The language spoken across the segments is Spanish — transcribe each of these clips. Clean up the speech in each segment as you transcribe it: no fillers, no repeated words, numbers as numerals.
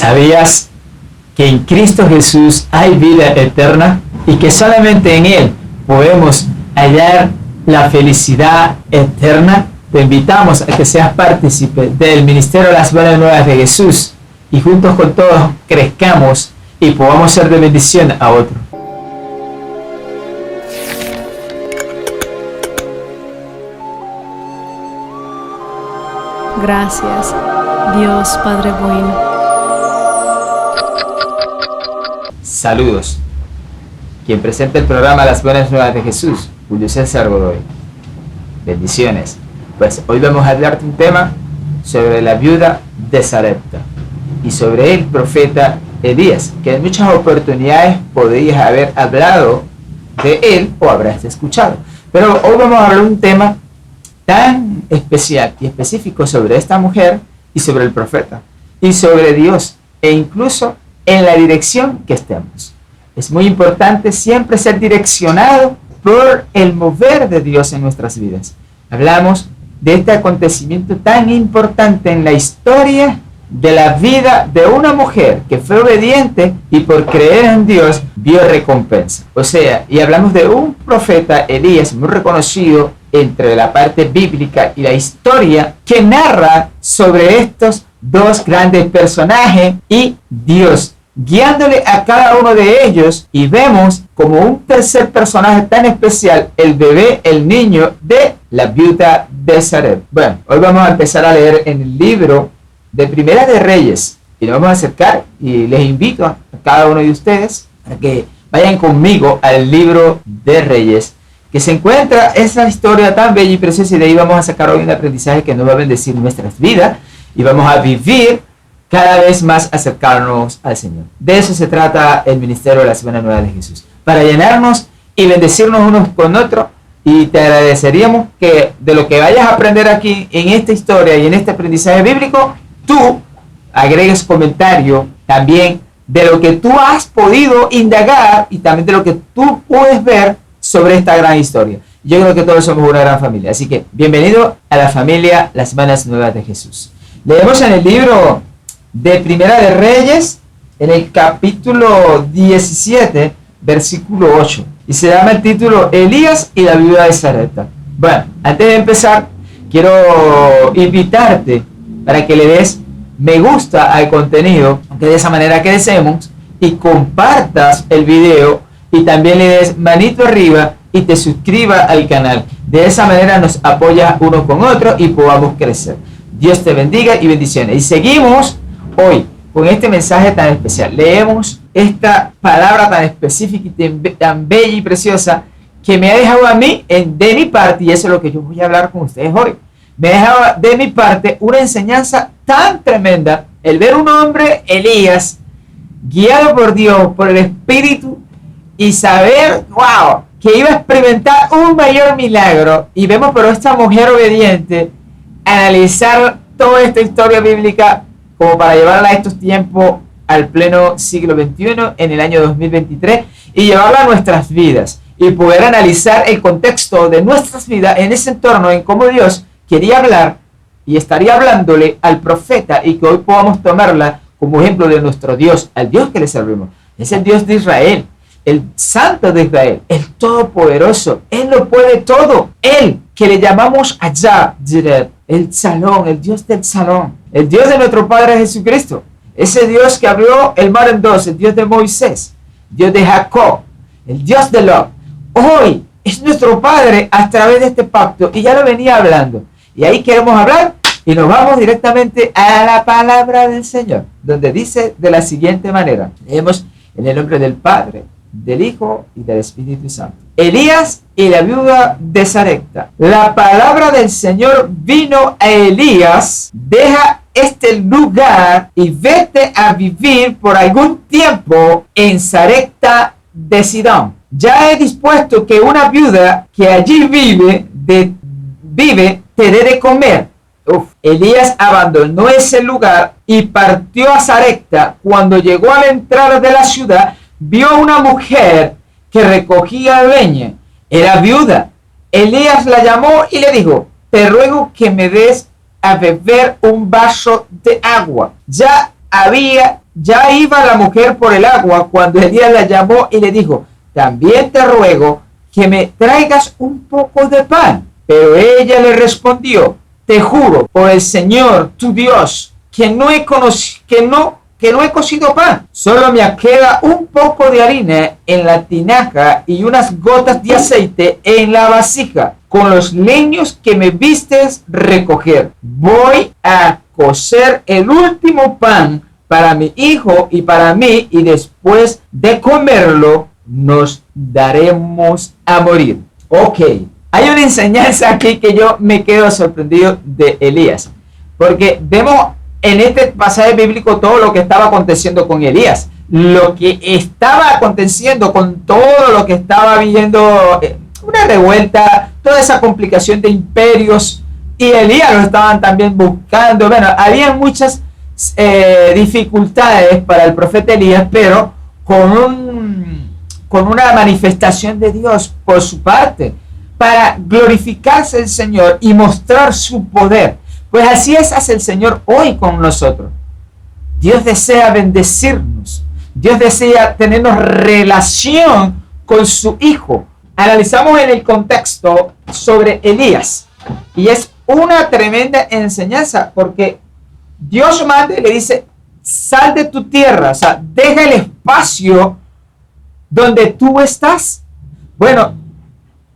¿Sabías que en Cristo Jesús hay vida eterna y que solamente en Él podemos hallar la felicidad eterna? Te invitamos a que seas partícipe del Ministerio de las Buenas Nuevas de Jesús y juntos con todos crezcamos y podamos ser de bendición a otros. Gracias, Dios Padre bueno. Saludos. Quien presenta el programa Las Buenas Nuevas de Jesús, Julio César Godoy. Bendiciones. Pues hoy vamos a hablarte un tema sobre la viuda de Sarepta y sobre el profeta Elías, que en muchas oportunidades podrías haber hablado de él o habrás escuchado. Pero hoy vamos a hablar de un tema tan especial y específico sobre esta mujer y sobre el profeta y sobre Dios e incluso en la dirección que estemos. Es muy importante siempre ser direccionado por el mover de Dios en nuestras vidas. Hablamos de este acontecimiento tan importante en la historia de la vida de una mujer que fue obediente y por creer en Dios vio recompensa. O sea, y hablamos de un profeta, Elías, muy reconocido entre la parte bíblica y la historia, que narra sobre estos dos grandes personajes y Dios, guiándole a cada uno de ellos, y vemos como un tercer personaje tan especial, el bebé, el niño de la viuda de Sarepta. Bueno, hoy vamos a empezar a leer en el libro de Primera de Reyes, y nos vamos a acercar, y les invito a cada uno de ustedes a que vayan conmigo al libro de Reyes, que se encuentra esa historia tan bella y preciosa, y de ahí vamos a sacar hoy un aprendizaje que nos va a bendecir nuestras vidas, y vamos a vivir cada vez más acercarnos al Señor. De eso se trata el Ministerio de las Buenas Nuevas de Jesús, para llenarnos y bendecirnos unos con otros. Y te agradeceríamos que de lo que vayas a aprender aquí en esta historia y en este aprendizaje bíblico, tú agregues comentario también de lo que tú has podido indagar y también de lo que tú puedes ver sobre esta gran historia. Yo creo que todos somos una gran familia. Así que bienvenido a la familia Las Buenas Nuevas de Jesús. Leemos en el libro de Primera de Reyes, en el capítulo 17, versículo 8. Y se llama el título Elías y la viuda de Sarepta. Bueno, antes de empezar, quiero invitarte para que le des me gusta al contenido, aunque de esa manera que deseemos, y compartas el video y también le des manito arriba y te suscribas al canal. De esa manera nos apoya uno con otro y podamos crecer. Dios te bendiga y bendiciones. Y seguimos hoy con este mensaje tan especial. Leemos esta palabra tan específica y tan bella y preciosa que me ha dejado a mí de mi parte, y eso es lo que yo voy a hablar con ustedes hoy. Me ha dejado de mi parte una enseñanza tan tremenda, el ver un hombre, Elías, guiado por Dios, por el Espíritu, y saber, wow, que iba a experimentar un mayor milagro. Y vemos pero esta mujer obediente analizar toda esta historia bíblica como para llevarla a estos tiempos al pleno siglo XXI, en el año 2023, y llevarla a nuestras vidas y poder analizar el contexto de nuestras vidas en ese entorno, en cómo Dios quería hablar y estaría hablándole al profeta, y que hoy podamos tomarla como ejemplo de nuestro Dios, al Dios que le servimos. Es el Dios de Israel, el Santo de Israel, el Todopoderoso. Él lo puede todo. Él que le llamamos allá, el Salón, el Dios del Salón, el Dios de nuestro Padre Jesucristo, ese Dios que abrió el mar en dos, el Dios de Moisés, Dios de Jacob, el Dios de Lot. Hoy es nuestro Padre a través de este pacto, y ya lo venía hablando. Y ahí queremos hablar y nos vamos directamente a la palabra del Señor, donde dice de la siguiente manera. Leemos en el nombre del Padre, del Hijo y del Espíritu Santo. Elías y la viuda de Sarepta. La palabra del Señor vino a Elías: deja este lugar y vete a vivir por algún tiempo en Sarepta de Sidón. Ya he dispuesto que una viuda que allí vive te dé de comer. Elías abandonó ese lugar y partió a Sarepta. Cuando llegó a la entrada de la ciudad, vio una mujer que recogía leña. Era viuda. Elías la llamó y le dijo: te ruego que me des a beber un vaso de agua. Ya había ya iba la mujer por el agua cuando Elías la llamó y le dijo, también te ruego que me traigas un poco de pan. Pero ella le respondió, te juro por el Señor tu Dios que no he cocido pan. Solo me queda un poco de harina en la tinaja y unas gotas de aceite en la vasija, con los leños que me vistes recoger. Voy a cocer el último pan para mi hijo y para mí, y después de comerlo nos daremos a morir. Ok, hay una enseñanza aquí que yo me quedo sorprendido de Elías, porque vemos en este pasaje bíblico todo lo que estaba aconteciendo con Elías, lo que estaba aconteciendo con todo lo que estaba viviendo, una revuelta, toda esa complicación de imperios, y Elías lo estaban también buscando. Bueno, había muchas dificultades para el profeta Elías, pero con una manifestación de Dios por su parte, para glorificarse el Señor y mostrar su poder. Pues así hace el Señor hoy con nosotros. Dios desea bendecirnos. Dios desea tenernos relación con su Hijo. Analizamos en el contexto sobre Elías. Y es una tremenda enseñanza, porque Dios manda y le dice, sal de tu tierra, o sea, deja el espacio donde tú estás. Bueno,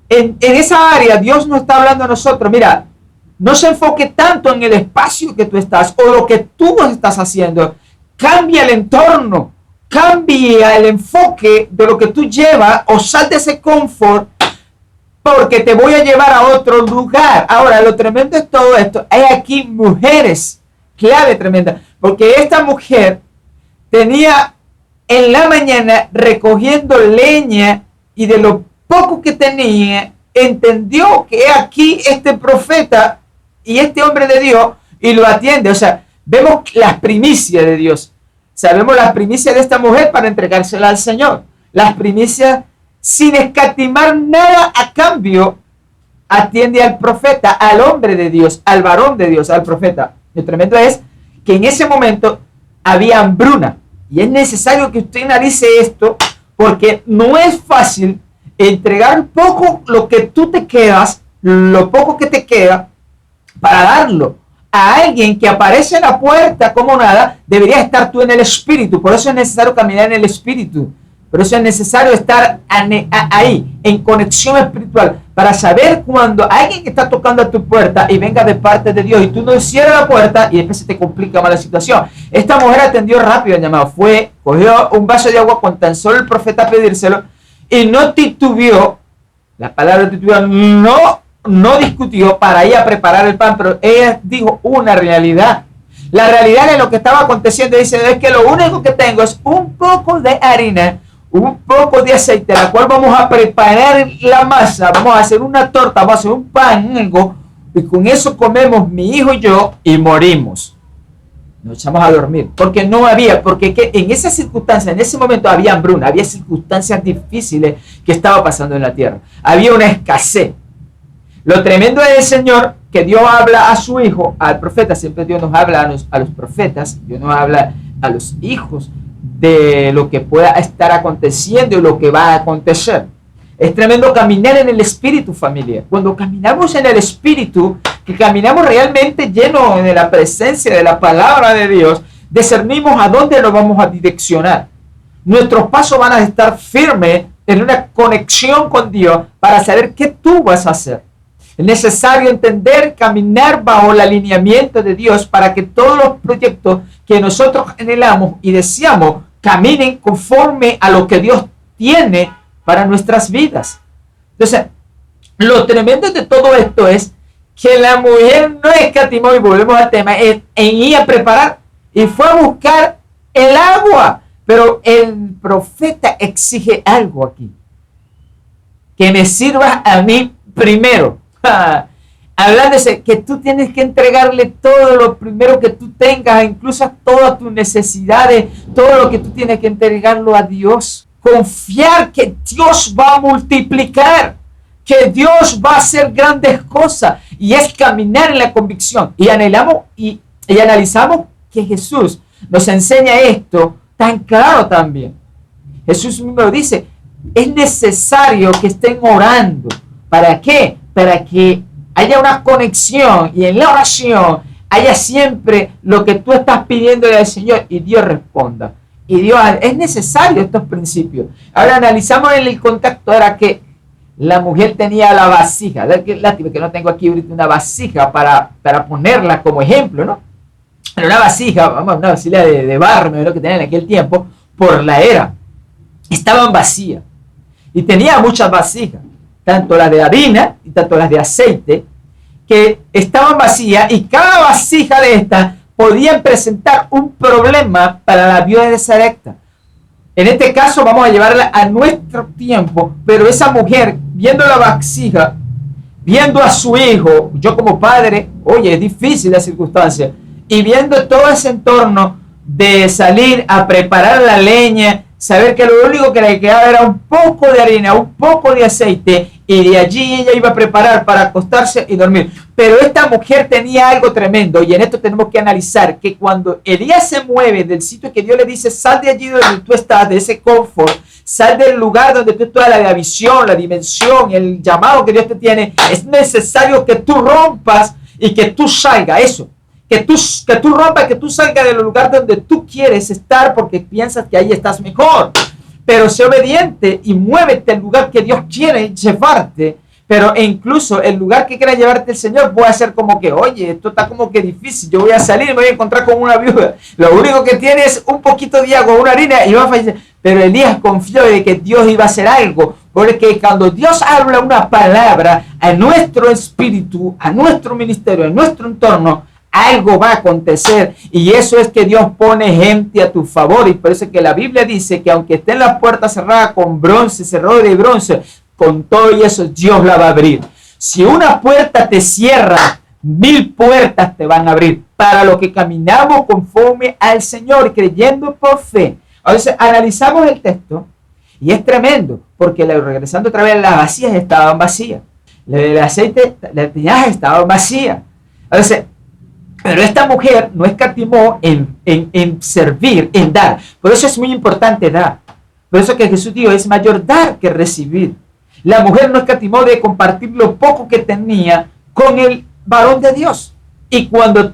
en esa área Dios nos está hablando a nosotros, mira, no se enfoque tanto en el espacio que tú estás o lo que tú estás haciendo. Cambia el entorno, cambia el enfoque de lo que tú llevas, o sal de ese confort, porque te voy a llevar a otro lugar. Ahora, lo tremendo es todo esto. Hay aquí mujeres, clave tremenda, porque esta mujer tenía en la mañana recogiendo leña, y de lo poco que tenía, entendió que aquí este profeta y este hombre de Dios, y lo atiende. O sea, vemos las primicias de Dios. Sabemos las primicias de esta mujer para entregársela al Señor. Las primicias sin escatimar nada a cambio. Atiende al profeta, al hombre de Dios, al varón de Dios, al profeta. Lo tremendo es que en ese momento había hambruna. Y es necesario que usted analice esto, porque no es fácil entregar poco lo que tú te quedas, lo poco que te queda, para darlo a alguien que aparece en la puerta como nada. Debería estar tú en el Espíritu. Por eso es necesario caminar en el Espíritu. Por eso es necesario estar ahí, en conexión espiritual, para saber cuando alguien que está tocando a tu puerta y venga de parte de Dios, y tú no cierras la puerta y después se te complica más la situación. Esta mujer atendió rápido el llamado. Fue, cogió un vaso de agua con tan solo el profeta pedírselo, y no titubeó. La palabra titubeó, no discutió para ir a preparar el pan, pero ella dijo una realidad. La realidad de lo que estaba aconteciendo, dice, es que lo único que tengo es un poco de harina, un poco de aceite, la cual vamos a preparar la masa, vamos a hacer una torta, vamos a hacer un pan, algo, y con eso comemos mi hijo y yo, y morimos. Nos echamos a dormir, porque no había, porque en esa circunstancia, en ese momento había hambruna, había circunstancias difíciles que estaba pasando en la tierra, había una escasez. Lo tremendo es el Señor, que Dios habla a su hijo, al profeta. Siempre Dios nos habla a los profetas, Dios nos habla a los hijos de lo que pueda estar aconteciendo y lo que va a acontecer. Es tremendo caminar en el Espíritu, familia. Cuando caminamos en el Espíritu, que caminamos realmente llenos de la presencia de la palabra de Dios, discernimos a dónde nos vamos a direccionar. Nuestros pasos van a estar firmes en una conexión con Dios para saber qué tú vas a hacer. Es necesario entender, caminar bajo el alineamiento de Dios para que todos los proyectos que nosotros anhelamos y deseamos caminen conforme a lo que Dios tiene para nuestras vidas. Entonces, lo tremendo de todo esto es que la mujer no escatimó, y volvemos al tema, en ir a preparar y fue a buscar el agua. Pero el profeta exige algo aquí: que me sirvas a mí primero. Hablándose que tú tienes que entregarle todo lo primero que tú tengas, incluso todas tus necesidades, todo lo que tú tienes que entregarlo a Dios. Confiar que Dios va a multiplicar, que Dios va a hacer grandes cosas, y es caminar en la convicción. Y anhelamos y analizamos que Jesús nos enseña esto tan claro también. Jesús mismo lo dice, es necesario que estén orando. ¿Para qué? Para que haya una conexión y en la oración haya siempre lo que tú estás pidiendo al Señor y Dios responda. Y Dios, es necesario estos principios. Ahora analizamos en el contexto, era que la mujer tenía la vasija. Lástima que no tengo aquí una vasija para ponerla como ejemplo, ¿no? Pero una vasija, vamos, una vasija de barro, lo que tenían en aquel tiempo, por la era. Estaban vacías. Y tenía muchas vasijas, tanto las de harina y tanto las de aceite, que estaban vacías y cada vasija de estas podían presentar un problema para la viuda de Sarepta. En este caso vamos a llevarla a nuestro tiempo, pero esa mujer, viendo la vasija, viendo a su hijo, yo como padre, oye, es difícil la circunstancia, y viendo todo ese entorno de salir a preparar la leña, saber que lo único que le quedaba era un poco de harina, un poco de aceite, y de allí ella iba a preparar para acostarse y dormir. Pero esta mujer tenía algo tremendo, y en esto tenemos que analizar que cuando Elías se mueve del sitio que Dios le dice, sal de allí donde tú estás, de ese confort, sal del lugar donde tú estás, la visión, la dimensión, el llamado que Dios te tiene, es necesario que tú rompas y que tú salgas, eso. Que tú rompas, que tú salgas del lugar donde tú quieres estar porque piensas que ahí estás mejor. Pero sé obediente y muévete al lugar que Dios quiere llevarte. Pero incluso el lugar que quiera llevarte el Señor puede ser como que, oye, esto está como que difícil. Yo voy a salir y me voy a encontrar con una viuda. Lo único que tiene es un poquito de agua, una harina y va a fallecer. Pero Elías confió de que Dios iba a hacer algo. Porque cuando Dios habla una palabra a nuestro espíritu, a nuestro ministerio, a nuestro entorno, algo va a acontecer, y eso es que Dios pone gente a tu favor. Y por eso es que la Biblia dice que aunque estén las puertas cerradas con bronce, cerradura de bronce, con todo y eso Dios la va a abrir. Si una puerta te cierra, 1000 puertas te van a abrir para los que caminamos conforme al Señor, creyendo por fe. Entonces analizamos el texto y es tremendo, porque regresando otra vez, las vasijas estaban vacías, el aceite, las tinajas estaban vacías. Entonces, pero esta mujer no escatimó en servir, en dar. Por eso es muy importante dar. Por eso que Jesús dijo, es mayor dar que recibir. La mujer no escatimó de compartir lo poco que tenía con el varón de Dios. Y cuando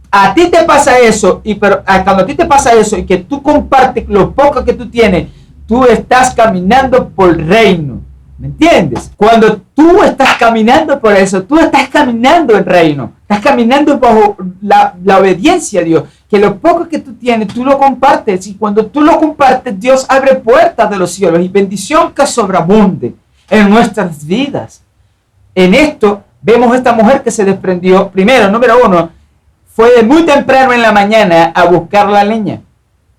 a ti te pasa eso, cuando a ti te pasa eso y que tú compartes lo poco que tú tienes, tú estás caminando por el reino. ¿Me entiendes? Cuando tú estás caminando por eso, tú estás caminando en reino. Estás caminando bajo la obediencia a Dios. Que lo poco que tú tienes, tú lo compartes. Y cuando tú lo compartes, Dios abre puertas de los cielos y bendición que sobreabunde en nuestras vidas. En esto vemos esta mujer que se desprendió. Primero, número 1, fue de muy temprano en la mañana a buscar la leña.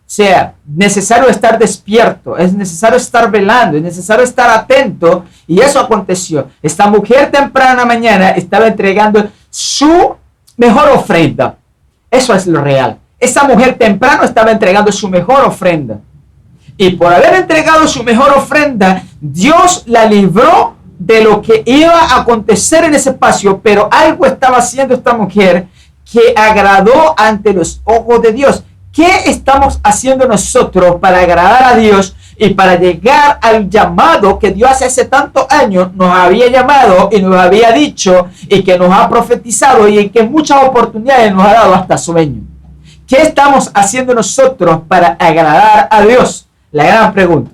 O sea, necesario estar despierto, es necesario estar velando, es necesario estar atento. Y eso aconteció. Esta mujer temprana mañana estaba entregando su mejor ofrenda. Eso es lo real. Esa mujer temprano estaba entregando su mejor ofrenda. Y por haber entregado su mejor ofrenda, Dios la libró de lo que iba a acontecer en ese espacio. Pero algo estaba haciendo esta mujer que agradó ante los ojos de Dios. ¿Qué estamos haciendo nosotros para agradar a Dios y para llegar al llamado que Dios hace tantos años nos había llamado y nos había dicho y que nos ha profetizado y en que muchas oportunidades nos ha dado hasta sueños? ¿Qué estamos haciendo nosotros para agradar a Dios? La gran pregunta.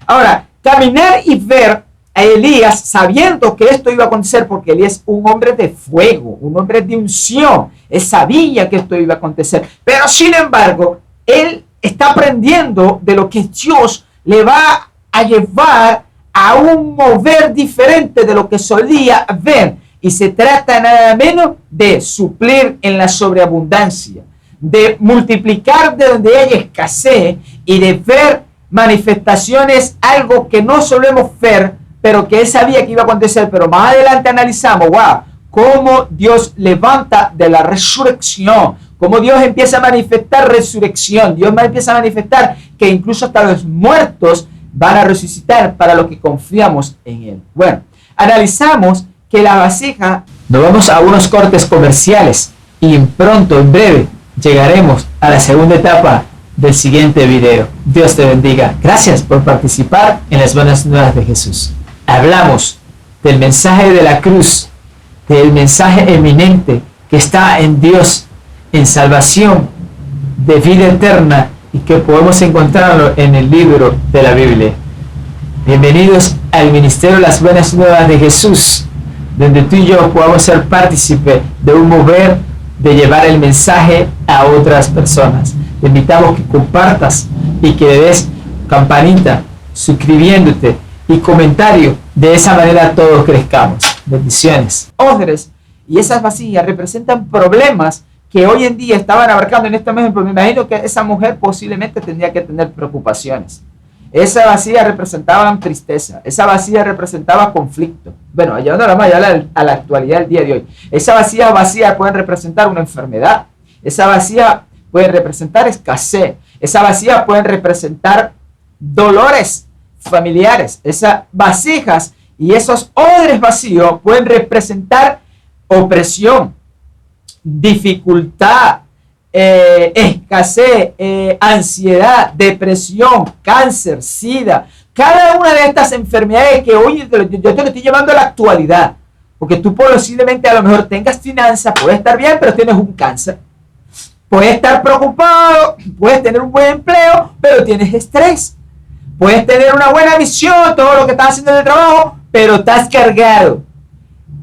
Ahora, caminar y ver a Elías sabiendo que esto iba a acontecer, porque Elías es un hombre de fuego, un hombre de unción. Él sabía que esto iba a acontecer, pero sin embargo, él está aprendiendo de lo que Dios le va a llevar a un mover diferente de lo que solía ver. Y se trata nada menos de suplir en la sobreabundancia, de multiplicar de donde hay escasez y de ver manifestaciones, algo que no solemos ver, pero que él sabía que iba a acontecer. Pero más adelante analizamos, wow, cómo Dios levanta de la resurrección, cómo Dios empieza a manifestar resurrección. Dios empieza a manifestar que incluso hasta los muertos van a resucitar para los que confiamos en Él. Bueno, analizamos que la vasija, nos vamos a unos cortes comerciales y en breve llegaremos a la segunda etapa del siguiente video. Dios te bendiga. Gracias por participar en las buenas nuevas de Jesús. Hablamos del mensaje de la cruz, del mensaje eminente que está en Dios, en salvación, de vida eterna, y que podemos encontrarlo en el libro de la Biblia. Bienvenidos al Ministerio Las Buenas Nuevas de Jesús, donde tú y yo podamos ser partícipe de un mover de llevar el mensaje a otras personas. Te invitamos que compartas y que le des campanita, suscribiéndote y comentario. De esa manera todos crezcamos. Bendiciones. Odres y esas vasijas representan problemas que hoy en día estaban abarcando en este ejemplo. Me imagino que esa mujer posiblemente tendría que tener preocupaciones. Esa vasija representaba tristeza, esa vasija representaba conflicto. Bueno, llevándola más allá a la actualidad del día de hoy. Esa vasija pueden representar una enfermedad, esa vasija puede representar escasez, esa vasija pueden representar dolores familiares. Esas vasijas y esos odres vacíos pueden representar opresión, dificultad, escasez, ansiedad, depresión, cáncer, sida. Cada una de estas enfermedades que hoy yo te lo estoy llevando a la actualidad, porque tú posiblemente a lo mejor tengas finanzas, puedes estar bien, pero tienes un cáncer. Puedes estar preocupado, puedes tener un buen empleo, pero tienes estrés. Puedes tener una buena visión, todo lo que estás haciendo en el trabajo, pero estás cargado.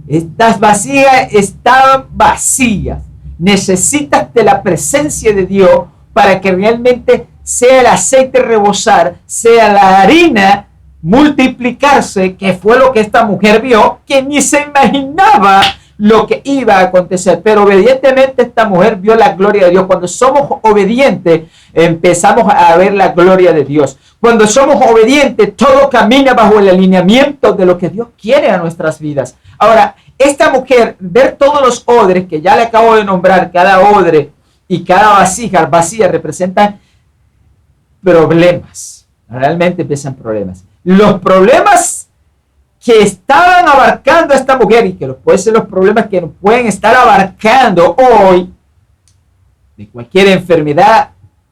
Estas vasijas estaban vacías. Necesitas de la presencia de Dios para que realmente sea el aceite rebosar, sea la harina multiplicarse, que fue lo que esta mujer vio, que ni se imaginaba lo que iba a acontecer. Pero obedientemente esta mujer vio la gloria de Dios. Cuando somos obedientes, empezamos a ver la gloria de Dios. Cuando somos obedientes, todo camina bajo el alineamiento de lo que Dios quiere a nuestras vidas. Ahora, esta mujer, ver todos los odres que ya le acabo de nombrar, cada odre y cada vasija vacía representan problemas. Realmente empiezan problemas. Los problemas que estaban abarcando a esta mujer, y que pueden ser los problemas que nos pueden estar abarcando hoy, de cualquier enfermedad,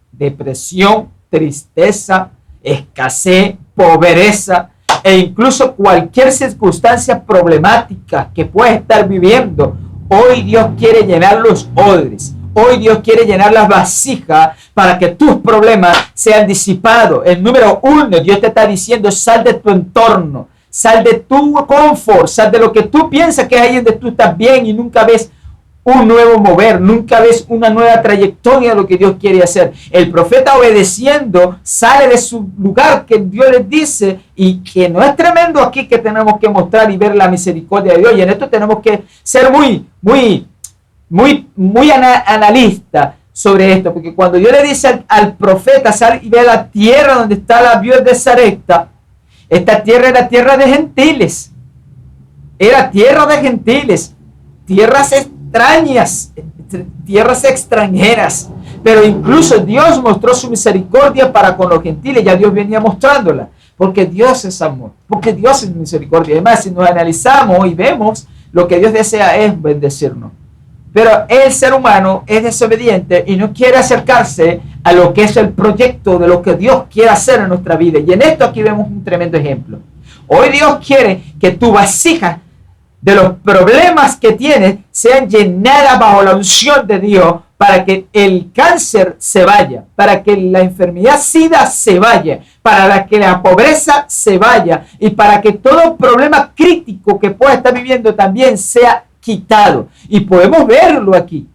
depresión, tristeza, escasez, pobreza, e incluso cualquier circunstancia problemática que puedas estar viviendo. Hoy Dios quiere llenar los odres. Hoy Dios quiere llenar las vasijas para que tus problemas sean disipados. El número 1, Dios te está diciendo: sal de tu entorno, sal de tu confort, sal de lo que tú piensas que es ahí donde tú estás bien y nunca ves un nuevo mover, nunca ves una nueva trayectoria de lo que Dios quiere hacer. El profeta, obedeciendo, sale de su lugar que Dios les dice, y que no es tremendo aquí que tenemos que mostrar y ver la misericordia de Dios. Y en esto tenemos que ser muy analista sobre esto, porque cuando Dios le dice al profeta: sal y ve la tierra donde está la viuda de Sarepta, esta tierra era tierra de gentiles, era tierra de gentiles, tierras extrañas, tierras extranjeras. Pero incluso Dios mostró su misericordia para con los gentiles. Ya Dios venía mostrándola, porque Dios es amor, porque Dios es misericordia. Además, si nos analizamos y vemos, lo que Dios desea es bendecirnos. Pero el ser humano es desobediente y no quiere acercarse a lo que es el proyecto de lo que Dios quiere hacer en nuestra vida. Y en esto aquí vemos un tremendo ejemplo. Hoy Dios quiere que tu vasija de los problemas que tienes sean llenadas bajo la unción de Dios, para que el cáncer se vaya, para que la enfermedad SIDA se vaya, para que la pobreza se vaya, y para que todo problema crítico que pueda estar viviendo también sea quitado. Y podemos verlo aquí.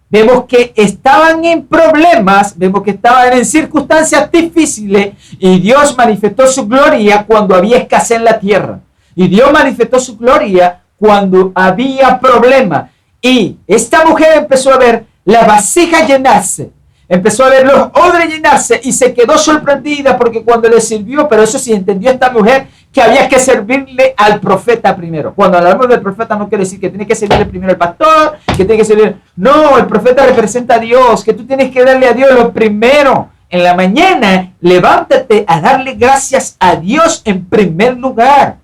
Vemos que estaban en problemas, vemos que estaban en circunstancias difíciles, y Dios manifestó su gloria cuando había escasez en la tierra. Y Dios manifestó su gloria cuando había problemas. Y esta mujer empezó a ver la vasija llenarse, empezó a ver los odres llenarse, y se quedó sorprendida, porque cuando le sirvió, pero eso sí entendió esta mujer que había que servirle al profeta primero. Cuando hablamos del profeta, no quiere decir que tiene que servirle primero al pastor, que tiene que servir. No, el profeta representa a Dios, que tú tienes que darle a Dios lo primero. En la mañana, levántate a darle gracias a Dios en primer lugar.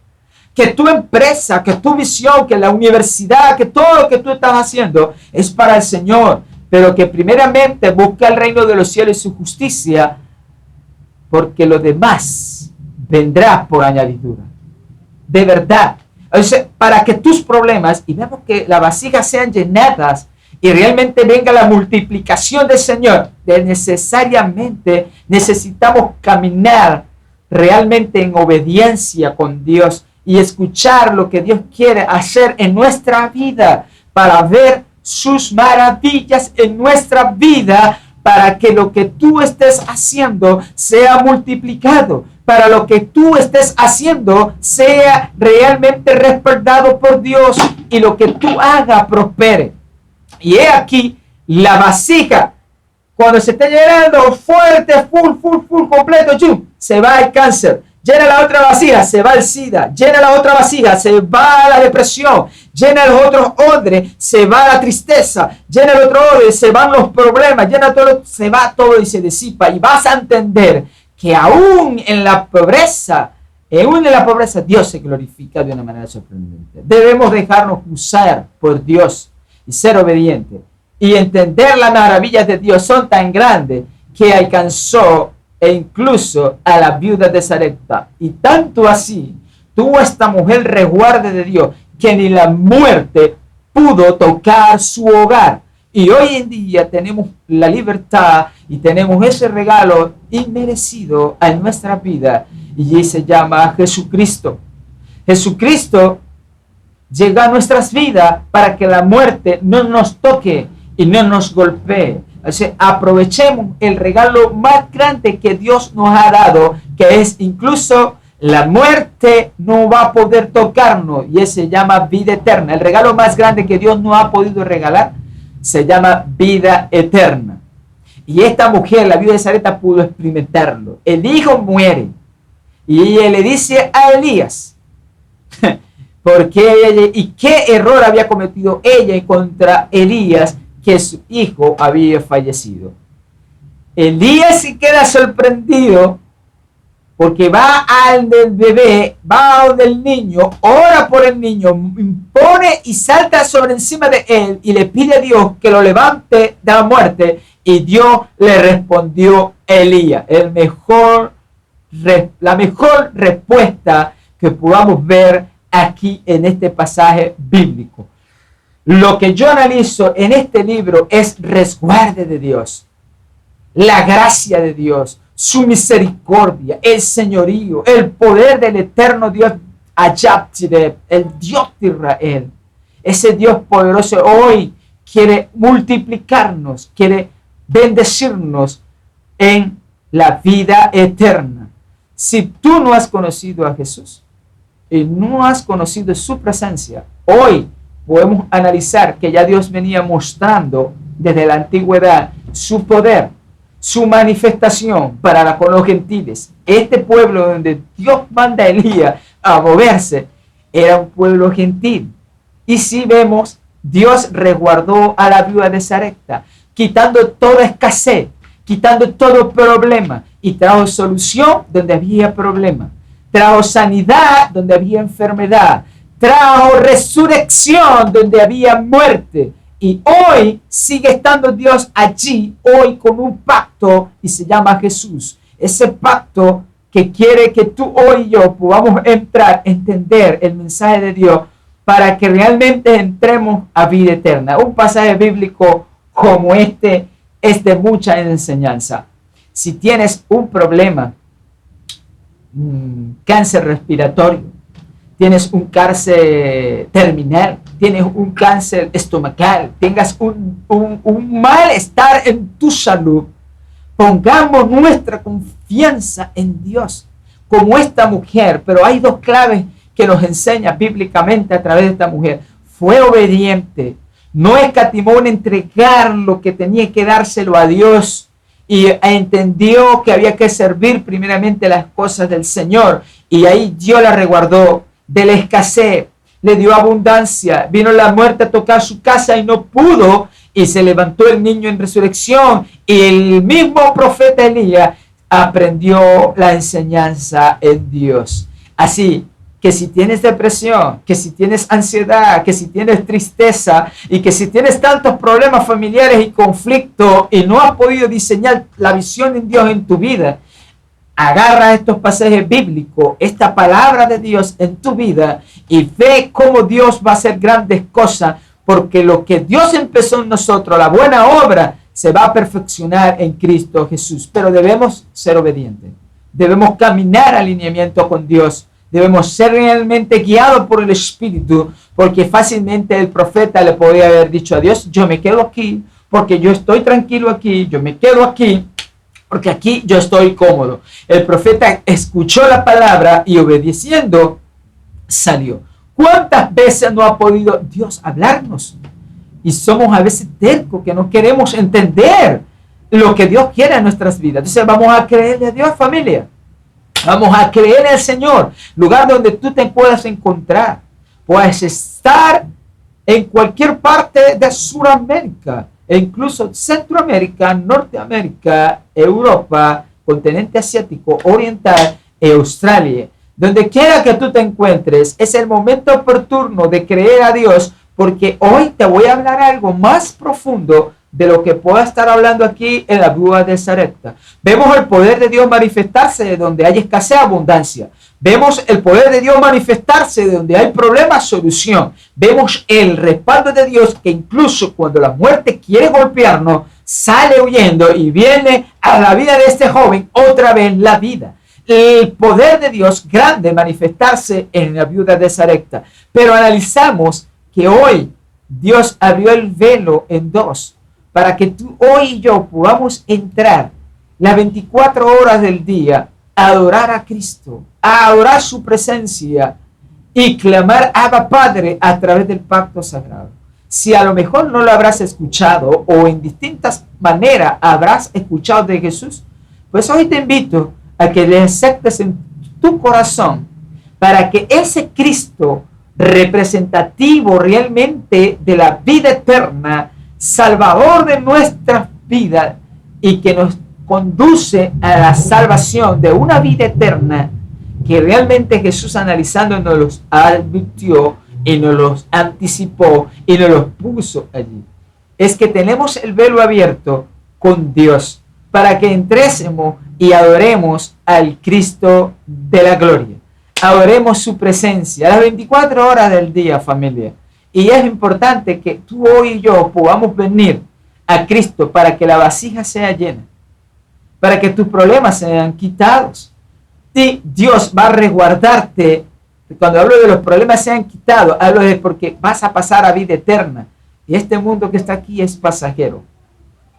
Que tu empresa, que tu visión, que la universidad, que todo lo que tú estás haciendo es para el Señor. pero que primeramente busque el reino de los cielos y su justicia, porque lo demás vendrá por añadidura. De verdad. O sea, para que tus problemas, y vemos que las vasijas sean llenadas y realmente venga la multiplicación del Señor, necesariamente necesitamos caminar realmente en obediencia con Dios y escuchar lo que Dios quiere hacer en nuestra vida para ver sus maravillas en nuestra vida, para que lo que tú estés haciendo sea multiplicado, para lo que tú estés haciendo sea realmente respaldado por Dios y lo que tú hagas prospere. Y he aquí la vasija, cuando se esté llenando fuerte, full, completo, se va el cáncer. Llena la otra vasija, se va el SIDA. Llena la otra vasija, se va la depresión. Llena los otros odres, se va la tristeza. Llena el otro odre, se van los problemas. Llena todo, se va todo y se disipa. Y vas a entender que aún en la pobreza, Dios se glorifica de una manera sorprendente. Debemos dejarnos usar por Dios y ser obedientes. Y entender las maravillas de Dios son tan grandes que alcanzó e incluso a la viuda de Sarepta. Y tanto así tuvo esta mujer resguarde de Dios que ni la muerte pudo tocar su hogar. Y hoy en día tenemos la libertad y tenemos ese regalo inmerecido en nuestra vida y se llama Jesucristo. Jesucristo llega a nuestras vidas para que la muerte no nos toque y no nos golpee. O sea, aprovechemos el regalo más grande que Dios nos ha dado, que es incluso la muerte no va a poder tocarnos, y ese se llama vida eterna. El regalo más grande que Dios nos ha podido regalar se llama vida eterna. Y esta mujer, la viuda de Sarepta, pudo experimentarlo. El hijo muere y ella le dice a Elías y qué error había cometido ella contra Elías, que su hijo había fallecido. Elías se queda sorprendido porque va al del bebé, va al del niño, ora por el niño, impone y salta sobre encima de él y le pide a Dios que lo levante de la muerte, y Dios le respondió a Elías. La mejor respuesta que podamos ver aquí en este pasaje bíblico. Lo que yo analizo en este libro es resguarde de Dios, la gracia de Dios, su misericordia, el señorío, el poder del eterno Dios, Ayab-Tireb, el Dios de Israel. Ese Dios poderoso hoy quiere multiplicarnos, quiere bendecirnos en la vida eterna. Si tú no has conocido a Jesús y no has conocido su presencia, hoy podemos analizar que ya Dios venía mostrando desde la antigüedad su poder, su manifestación para con los gentiles. Este pueblo donde Dios manda a Elías a moverse era un pueblo gentil. Y si vemos, Dios resguardó a la viuda de Sarepta, quitando toda escasez, quitando todo problema, y trajo solución donde había problema, trajo sanidad donde había enfermedad, trajo resurrección donde había muerte. Y hoy sigue estando Dios allí, hoy con un pacto, y se llama Jesús. Ese pacto que quiere que tú hoy y yo podamos entrar, entender el mensaje de Dios para que realmente entremos a vida eterna. Un pasaje bíblico como este es de mucha enseñanza. Si tienes un problema, cáncer respiratorio, tienes un cáncer terminal, tienes un cáncer estomacal, tengas un malestar en tu salud, pongamos nuestra confianza en Dios, como esta mujer. Pero hay dos claves que nos enseña bíblicamente a través de esta mujer. Fue obediente, no escatimó en entregar lo que tenía que dárselo a Dios, y entendió que había que servir primeramente las cosas del Señor, y ahí Dios la resguardó de la escasez, le dio abundancia. Vino la muerte a tocar su casa y no pudo, y se levantó el niño en resurrección, y el mismo profeta Elías aprendió la enseñanza en Dios. Así que si tienes depresión, que si tienes ansiedad, que si tienes tristeza y que si tienes tantos problemas familiares y conflictos y no has podido diseñar la visión en Dios en tu vida, agarra estos pasajes bíblicos, esta palabra de Dios en tu vida y ve cómo Dios va a hacer grandes cosas, porque lo que Dios empezó en nosotros, la buena obra, se va a perfeccionar en Cristo Jesús. Pero debemos ser obedientes, debemos caminar en alineamiento con Dios, debemos ser realmente guiados por el Espíritu, porque fácilmente el profeta le podía haber dicho a Dios: yo me quedo aquí, porque yo estoy tranquilo aquí, yo me quedo aquí, porque aquí yo estoy cómodo. El profeta escuchó la palabra y obedeciendo salió. ¿Cuántas veces no ha podido Dios hablarnos? Y somos a veces tercos, que no queremos entender lo que Dios quiere en nuestras vidas. Entonces vamos a creerle a Dios, familia. Vamos a creer al Señor, lugar donde tú te puedas encontrar. Puedes estar en cualquier parte de Sudamérica, e incluso Centroamérica, Norteamérica, Europa, continente asiático, oriental y Australia. Donde quiera que tú te encuentres, es el momento oportuno de creer a Dios, porque hoy te voy a hablar algo más profundo de lo que pueda estar hablando aquí en la viuda de Sarepta. Vemos el poder de Dios manifestarse de donde hay escasez, abundancia. Vemos el poder de Dios manifestarse de donde hay problemas, solución. Vemos el respaldo de Dios, que incluso cuando la muerte quiere golpearnos, sale huyendo y viene a la vida de este joven otra vez la vida. El poder de Dios grande manifestarse en la viuda de Sarepta. Pero analizamos que hoy Dios abrió el velo en dos, para que tú, hoy y yo podamos entrar las 24 horas del día a adorar a Cristo, a adorar su presencia y clamar Abba Padre a través del pacto sagrado. Si a lo mejor no lo habrás escuchado o en distintas maneras habrás escuchado de Jesús, pues hoy te invito a que le aceptes en tu corazón, para que ese Cristo representativo realmente de la vida eterna, salvador de nuestras vidas y que nos conduce a la salvación de una vida eterna, que realmente Jesús, analizando, nos los advirtió y nos los anticipó y nos los puso allí. Es que tenemos el velo abierto con Dios para que entrésemos y adoremos al Cristo de la gloria. Adoremos su presencia a las 24 horas del día, familia. Y es importante que tú, hoy y yo podamos venir a Cristo para que la vasija sea llena, para que tus problemas sean quitados. Y Dios va a resguardarte. Cuando hablo de los problemas sean quitados, hablo de porque vas a pasar a vida eterna. Y este mundo que está aquí es pasajero.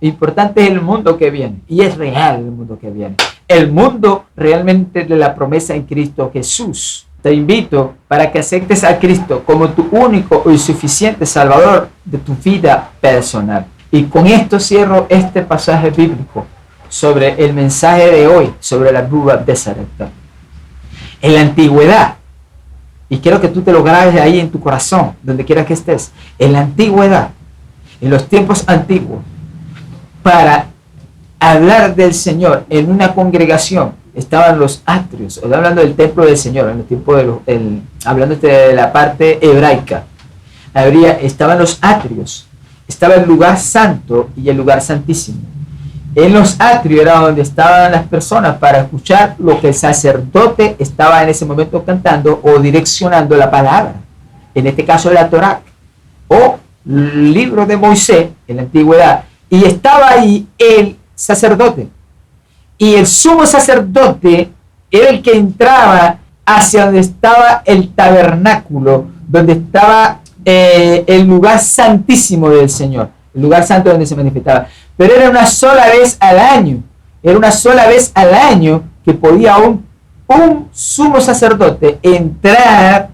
Importante es el mundo que viene. Y es real el mundo que viene. El mundo realmente de la promesa en Cristo Jesús. Te invito para que aceptes a Cristo como tu único y suficiente Salvador de tu vida personal. Y con esto cierro este pasaje bíblico sobre el mensaje de hoy, sobre la viuda de Sarepta. En la antigüedad, y quiero que tú te lo grabes ahí en tu corazón, donde quiera que estés, en la antigüedad, en los tiempos antiguos, para hablar del Señor en una congregación, estaban los atrios. Estoy hablando del templo del Señor, en el tiempo de hablando de la parte hebraica. Estaban los atrios, estaba el lugar santo y el lugar santísimo. En los atrios era donde estaban las personas para escuchar lo que el sacerdote estaba en ese momento cantando o direccionando la palabra. En este caso la Torá o el libro de Moisés en la antigüedad. Y estaba ahí el sacerdote. Y el sumo sacerdote era el que entraba hacia donde estaba el tabernáculo, donde estaba el lugar santísimo del Señor, el lugar santo donde se manifestaba. Pero era una sola vez al año. Era una sola vez al año que podía un sumo sacerdote entrar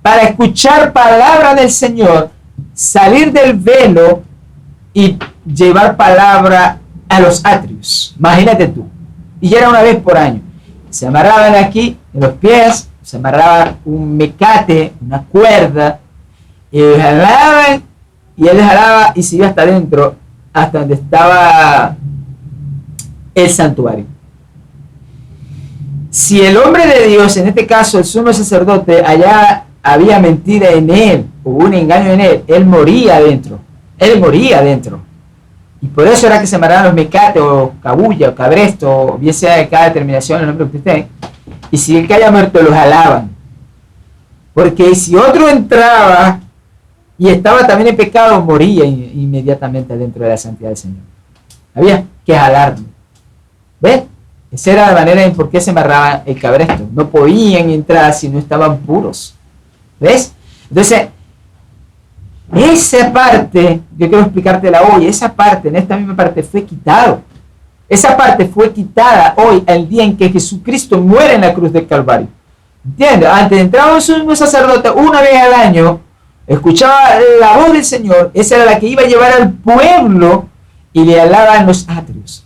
para escuchar palabra del Señor, salir del velo y llevar palabra a los atrios. Imagínate tú. Y era una vez por año. Se amarraban aquí en los pies, se amarraba un mecate, una cuerda, y jalaban, y él jalaba y se iba hasta adentro, hasta donde estaba el santuario. Si el hombre de Dios, en este caso el sumo sacerdote, allá había mentira en él, hubo un engaño en él, él moría adentro. Él moría adentro. Y por eso era que se amarraban los mecates, o cabulla, o cabresto, o bien sea de cada determinación, el nombre que usted tenga. Y si el que haya muerto, los jalaban. Porque si otro entraba y estaba también en pecado, moría inmediatamente dentro de la santidad del Señor. Había que jalarlo. ¿Ves? Esa era la manera en por qué se amarraba el cabresto. No podían entrar si no estaban puros. ¿Ves? Entonces, esa parte, yo quiero explicártela hoy, esa parte, en esta misma parte, fue quitado. Esa parte fue quitada hoy, el día en que Jesucristo muere en la cruz del Calvario. ¿Entiendes? Antes entraba un sumo sacerdote una vez al año, escuchaba la voz del Señor, esa era la que iba a llevar al pueblo y le hablaba en los atrios.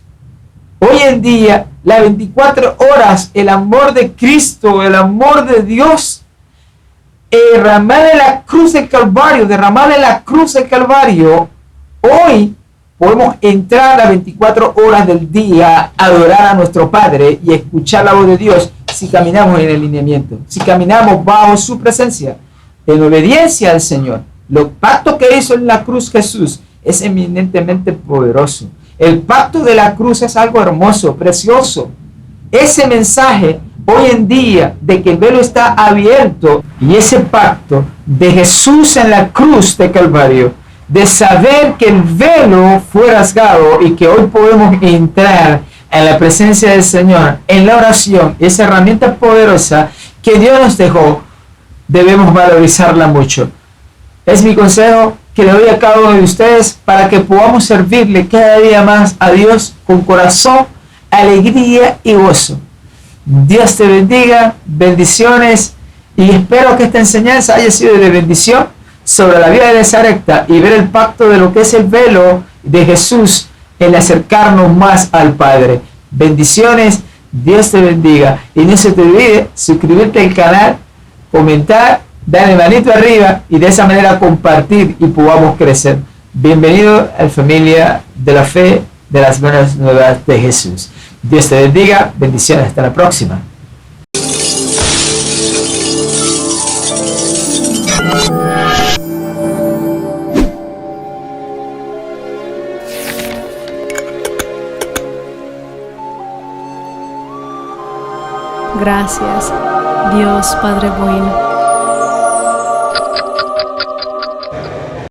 Hoy en día, las 24 horas, el amor de Cristo, el amor de Dios, derramado en la cruz del Calvario, hoy podemos entrar a las 24 horas del día, adorar a nuestro Padre y escuchar la voz de Dios si caminamos en el lineamiento, si caminamos bajo su presencia, en obediencia al Señor. Los pactos que hizo en la cruz Jesús es eminentemente poderoso. El pacto de la cruz es algo hermoso, precioso. Ese mensaje hoy en día de que el velo está abierto y ese pacto de Jesús en la cruz de Calvario, de saber que el velo fue rasgado y que hoy podemos entrar en la presencia del Señor, en la oración, esa herramienta poderosa que Dios nos dejó, debemos valorizarla mucho. Es mi consejo que le doy a cada uno de ustedes para que podamos servirle cada día más a Dios con corazón, alegría y gozo. Dios te bendiga, bendiciones, y espero que esta enseñanza haya sido de bendición sobre la vida de esa recta y ver el pacto de lo que es el velo de Jesús en acercarnos más al Padre. Bendiciones, Dios te bendiga, y no se te olvide suscribirte al canal, comentar, darle manito arriba y de esa manera compartir y podamos crecer. Bienvenido a la familia de la fe de las buenas nuevas de Jesús. Dios te bendiga, bendiciones, hasta la próxima. Gracias, Dios Padre bueno.